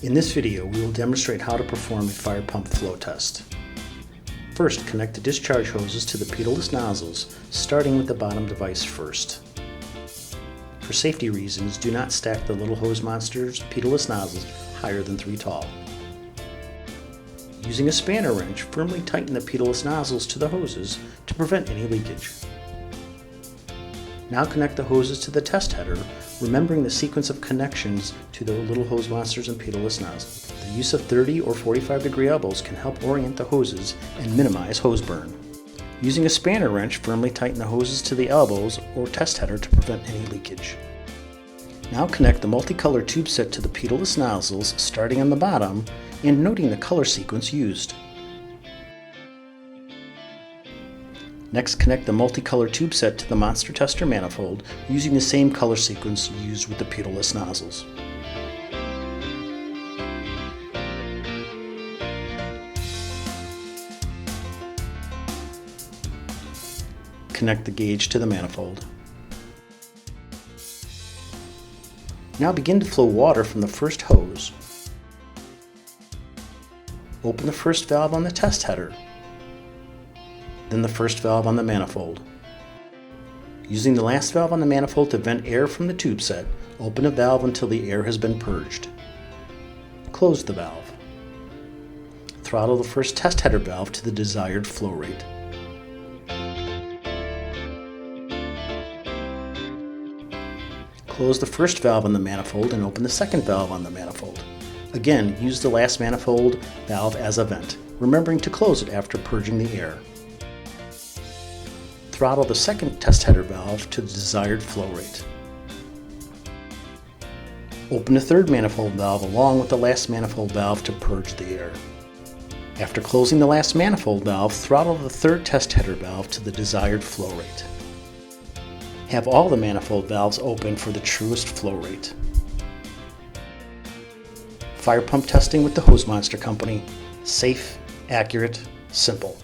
In this video, we will demonstrate how to perform a fire pump flow test. First, connect the discharge hoses to the Pitotless nozzles, starting with the bottom device first. For safety reasons, do not stack the Little Hose Monster's Pitotless nozzles higher than 3 tall. Using a spanner wrench, firmly tighten the Pitotless nozzles to the hoses to prevent any leakage. Now connect the hoses to the test header, remembering the sequence of connections to the Little Hose Monsters and Pitotless nozzles. The use of 30 or 45-degree elbows can help orient the hoses and minimize hose burn. Using a spanner wrench, firmly tighten the hoses to the elbows or test header to prevent any leakage. Now connect the multicolor tube set to the Pitotless nozzles, starting on the bottom and noting the color sequence used. Next, connect the multicolor tube set to the Monster Tester manifold using the same color sequence used with the Pitotless nozzles. Connect the gauge to the manifold. Now begin to flow water from the first hose. Open the first valve on the test header, then the first valve on the manifold. Using the last valve on the manifold to vent air from the tube set, open a valve until the air has been purged. Close the valve. Throttle the first test header valve to the desired flow rate. Close the first valve on the manifold and open the second valve on the manifold. Again, use the last manifold valve as a vent, remembering to close it after purging the air. Throttle the second test header valve to the desired flow rate. Open the third manifold valve along with the last manifold valve to purge the air. After closing the last manifold valve, throttle the third test header valve to the desired flow rate. Have all the manifold valves open for the truest flow rate. Fire pump testing with the Hose Monster Company. Safe, accurate, simple.